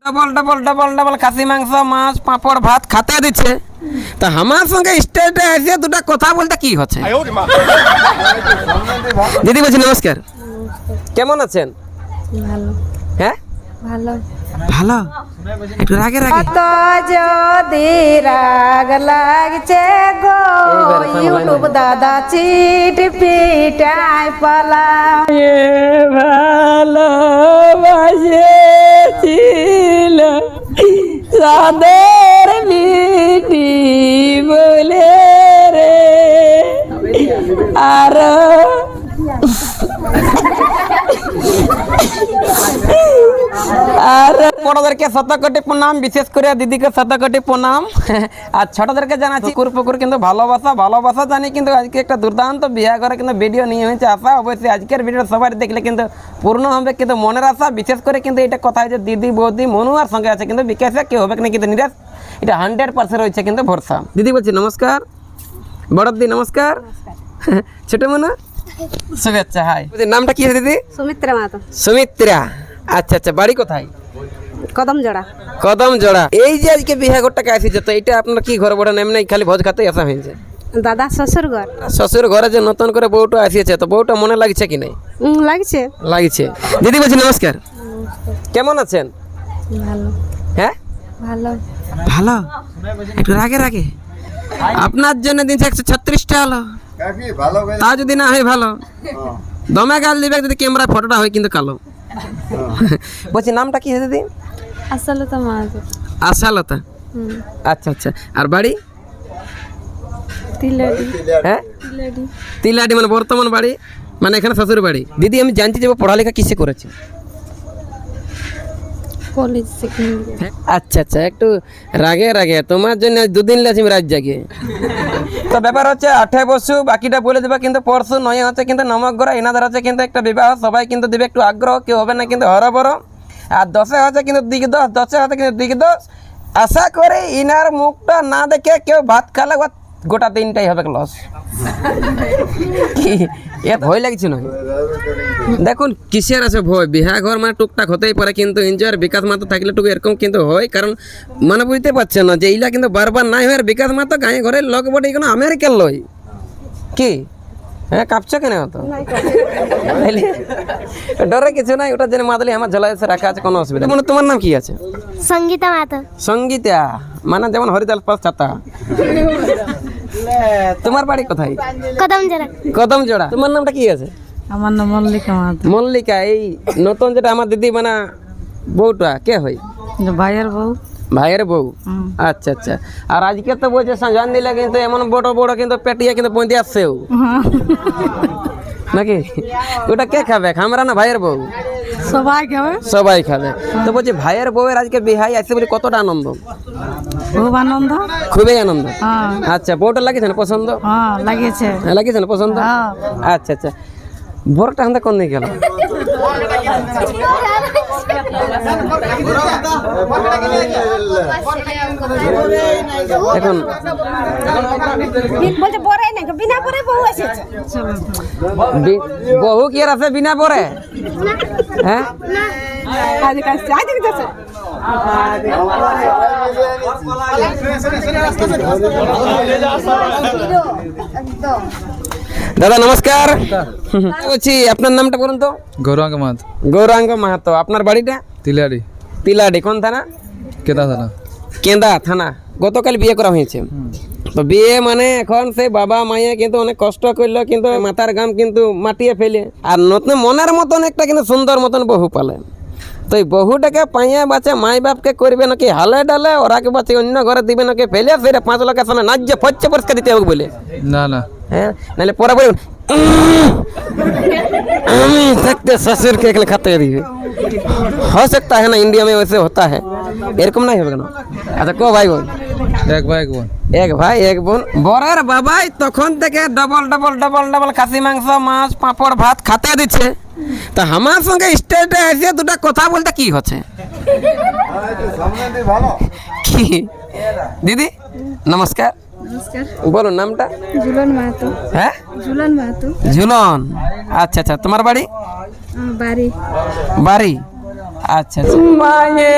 Double double double double খাসি মাংস মাছ পাঁপড় ভাত খাতে দিচ্ছে, তা আমার সঙ্গে স্টেজে এসে দুটা কথা বলতে কি হচ্ছে? দিদি বলছি নমস্কার, কেমন আছেন? ভালো হ্যাঁ ভালো ভালো, একটু রাগে রাগে কত যদি রাগ লাগছে গো ইউটিউব দাদা চিট পিটাই পালা ভালোবাসেছিল সাদের বিটি বলে রে আর বড়দেরকে শতকোটি প্রণাম, বিশেষ করে দিদিকে শতকোটি প্রণাম। আর ছোটদেরকে জানাচ্ছি পুকুর কিন্তু ভালোবাসা জানি। কিন্তু আজকে একটা দুর্দান্ত বিয়ে করে কিন্তু ভিডিও নিয়ে হয়েছে। আশা অবশ্যই আজকের ভিডিও সবাই দেখলে কিন্তু পূর্ণ হবে, কিন্তু মনের আশা বিশেষ করে কিন্তু এটা কথা হচ্ছে দিদি বৌদি মনুয়ার সঙ্গে আছে, কিন্তু বিকাশে কেউ হবে না কিন্তু নিরাশ, এটা 100% রয়েছে কিন্তু ভরসা। দিদি বলছি নমস্কার, বড় দিদি নমস্কার, ছোট মনু শুভেচ্ছা। হাই, নামটা কি আছে দিদি? সুমিত্রা মাতো, সুমিত্রা। আচ্ছা আচ্ছা, বাড়ি কোথায়? কদম জোড়া। কদম জোড়া। এই যে আজকে বিহার ঘরটাকে আসিছে, তো এটা আপনার কি ঘর বড় এমনি খালি ভোজ খাতে আসা হয়েছে? দাদা শ্বশুর ঘর। শ্বশুর ঘরে যে নতুন করে বউটা আসিয়েছে, তো বউটা মনে লাগছে কি নাই? লাগছে লাগছে। দিদি বলছি নমস্কার, কেমন আছেন? ভালো হ্যাঁ ভালো ভালো, একটু রাগে রাগে। আপনার জন্য দিনছে 136টা হলো, তা যদি না হয় ভালো দমে গাল দিবে যদি ক্যামেরা ফটোটা হয় কিন্তু কালো। বলছি নামটা কি দিদি? আশালতা মাতো। আশালতা। আচ্ছা আচ্ছা, আর বাড়ি? তিলাডি। হ্যাঁ তিলাডি। তিলাডি মানে বর্তমান বাড়ি, মানে এখানে শ্বশুর বাড়ি। দিদি আমি জানতে যাবো পড়ালেখা কিসে করেছে? College secondary. আচ্ছা আচ্ছা, একটু রাগে রাগে, তোমার জন্য দুদিন লাচিম রাত জাগে। তো ব্যাপার হচ্ছে 8 বছর বাকিটা বলে দেবে, কিন্তু পরশু নয় হচ্ছে কিন্তু নমকগড়া এনাদের হচ্ছে কিন্তু একটা বিবাহ, সবাই কিন্তু দেবে একটু আগ্রহ, কেউ হবে না কিন্তু হরবড়। আর 10 হচ্ছে কিন্তু দিগদশ, 10 হচ্ছে কিন্তু দিগদশ। আশা করি ইনার মুখটা না দেখে কেউ ভাত খালে বা গোটা দিনটাই হবে লস। এ ভয় লাগছে না? দেখুন কিসের আছে ভয়, বিহা ঘর মানে টুকটাক হতেই পারে, কিন্তু এনজয়ের বিকাশ মাত্র থাকলে টুকু এরকম কিন্তু হয়। কারণ মানে বুঝতে পারছেন না যে এইলা কিন্তু বারবার নাই হয়। বিকাশ মাত্র গাঁয়ে ঘরের লোক বটে, কোনো আমেরিকার লয় কি? হ্যাঁ কাঁপছো কেন হতো? ডরে কিছু নাই, ওটার জন্য মাদলি আমার ঝোলা এসে রাখা আছে, কোনো অসুবিধা মানে। তোমার নাম কি আছে? সঙ্গীতা মাতো। সঙ্গীতা মানে যেমন হরিদাস পাস ছাতা। তোমার বাড়ি কোথায়? কদম জোড়া। কদম জোড়া। তোমার নামটা কি আছে? আমার নাম মল্লিকা মাতো। মল্লিকা। এই নতুন যেটা আমার দিদি মানে বউটা কে হয়? ভাইয়ের বউ। ভাইয়ের বউ। আচ্ছা আচ্ছা। আর আজকে তো বলছে সাজান দিলে কিন্তু এমন বড় বড় কিন্তু পেটিয়া কিন্তু পৌঁছে আসছেও নাকি? ওটা কে খাবে, আমরা না ভাইয়ের বউ? সবাই খাবে। সবাই খাবে। তো বলছি ভাইয়ের বউয়ের আজকে বিহাই আসছে বলে কতটা আনন্দ? খুব আনন্দ। খুবই আনন্দ। হ্যাঁ আচ্ছা, বউটা লাগেছে না পছন্দ? হ্যাঁ লাগিয়েছে। লাগিয়েছে না পছন্দ? আচ্ছা আচ্ছা। বরটা হাতে কোন দিকে গেল? এখন বলতে পরে না, বিনা পরে বউ এসেছে। বহু কি আর আছে বিনা পরে? হ্যাঁ আজ কাছে আজ দেখতেছে। দাদা নমস্কার, বলছি আপনার নামটা বলুন তো? গৌরাঙ্গ মাহাতো। গৌরাঙ্গ মাহাতো। আপনার বাড়িটা? তিলাডি। তিলাডি কোন থানা? কেদা থানা। কেন্দা থানা। গতকাল বিয়ে করা হয়েছে, তো বিয়ে মানে এখন সেই বাবা মায়ে কিন্তু অনেক কষ্ট করলো, কিন্তু মাথার গাম কিন্তু মাটিয়ে ফেলে, আর নতুন মনের মতন একটা কিন্তু সুন্দর মতন বহু পালে। তো এই বহুটাকে পাইয়া বাঁচে মাই বাপকে করবে নাকি হালে ডালে, ওরাকে বাঁচে অন্য ঘরে দিবে নাকি ফেলে, সেটা 5 লাখের সামনে নাজ্য ফচ্ছে পরিষ্কার দিতে হবে বলে। না না, হ্যাঁ নাহলে পরে বলুন আমি থাকতে ससुर के अकेले खाते दिए हो सकता है ना, इंडिया में वैसे होता है, এরকম নাই হবে কেন? আচ্ছা কো ভাই বোন? এক ভাই এক বোন। এক ভাই এক বোন। বরের বাবাই তখন থেকে ডবল ডবল ডবল ডবল খাসি মাংস মাছ পাঁপড় ভাত খাতে দিচ্ছে, তা আমার সঙ্গে স্টেজে এসে দুটা কথা বলতে কি হচ্ছে? কি দিদি নমস্কার। নমস্কার। বলুন নামটা? ঝুলন মাতো। হ্যাঁ ঝুলন মাতো। ঝুলন। আচ্ছা আচ্ছা, তোমার বাড়ি? বাড়ি। বাড়ি। আচ্ছা আচ্ছা। মায়ে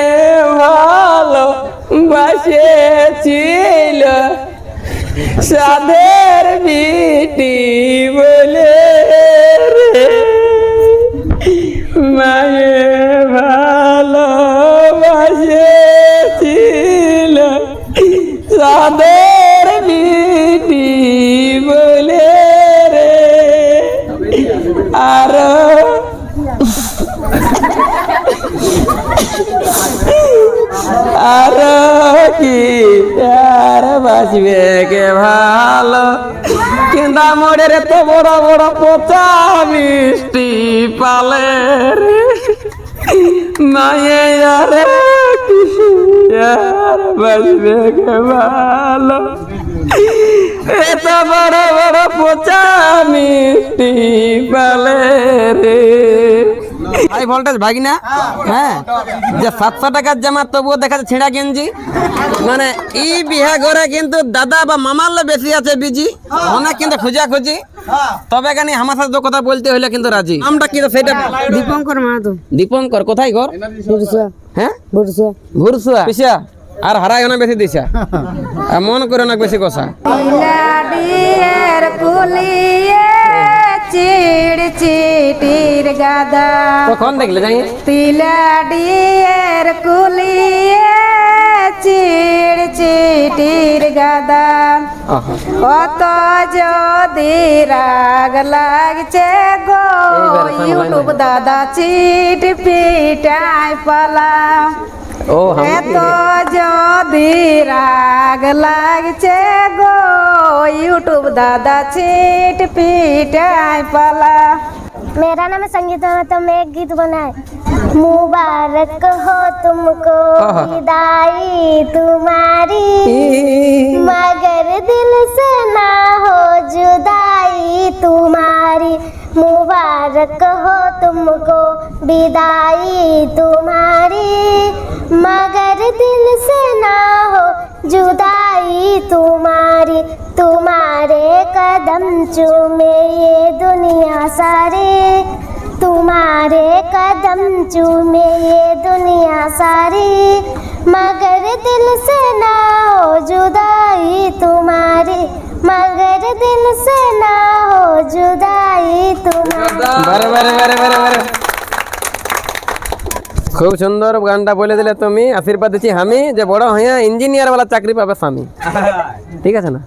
ছিল সাধের বিটি বলে রে মায়ে ভালোবাসেছিল সাধের বিটি বলে রে আর আর কি আর বাঁচবে কে ভালো কিন্তু মোড়ের এত বড় বড় পচা মিষ্টি পালে রে মায়ে আর কি আর বাঁচবে কে ভালো এত বড় বড় পচা মিষ্টি পালে রে হাই ভোল্টেজ ভাগিনা হ্যাঁ যে 700 টাকার জামা তবুও দেখা যাচ্ছে ছেঁড়া গেঞ্জি মানে এই বিহা ঘরে কিন্তু দাদা বা মামার বেশি আছে বিজি অনেক কিন্তু খুঁজা খুঁজি তবে কেন আমার সাথে তো কথা বলতে হইলে কিন্তু রাজি নামটা কি সেটা দীপঙ্কর মাহাতো দীপঙ্কর কোথায় ঘর বুড়সুয়া হ্যাঁ বুড়সুয়া ভুরসুয়া পিসা আর হারাই না বেশি দিছা আর মন করে না বেশি কথা লাডিয়ের কুলিয়ে চিড় চিটির গাদা কখন দেখলে জানি তিলাডিয়ের কুলিয়ে চিড় চিটির গাদা কত যদি রাগ লাগছে গো ইউটিউব দাদা চিট পিটাই পালা ও এত যদি রাগ লাগছে গো यूट्यूब दादा चीट पीटाई पाला। मेरा नाम है संगीता तो मैं एक गीत बनाए मुबारक हो तुमको विदाई तुम्हारी मगर दिल से ना हो जुदाई तुम्हारी मुबारक हो तुमको विदाई तुम्हारी मगर दिल से ना हो जुदाई तुम्हारी तुम्हारे कदम चूमे ये दुनिया सारी तुम्हारे कदम चूमे ये दुनिया सारी मगर दिल से ना हो जुदाई तुम्हारी मगर दिल से ना हो जुदाई तुम्हारी বারে বারে বারে বারে বারে খুব সুন্দর গানটা বলে দিলে তুমি আশীর্বাদ দিচ্ছি আমি যে বড় হইয়া ইঞ্জিনিয়ার वाला চাকরি পাবে স্বামী ঠিক আছে না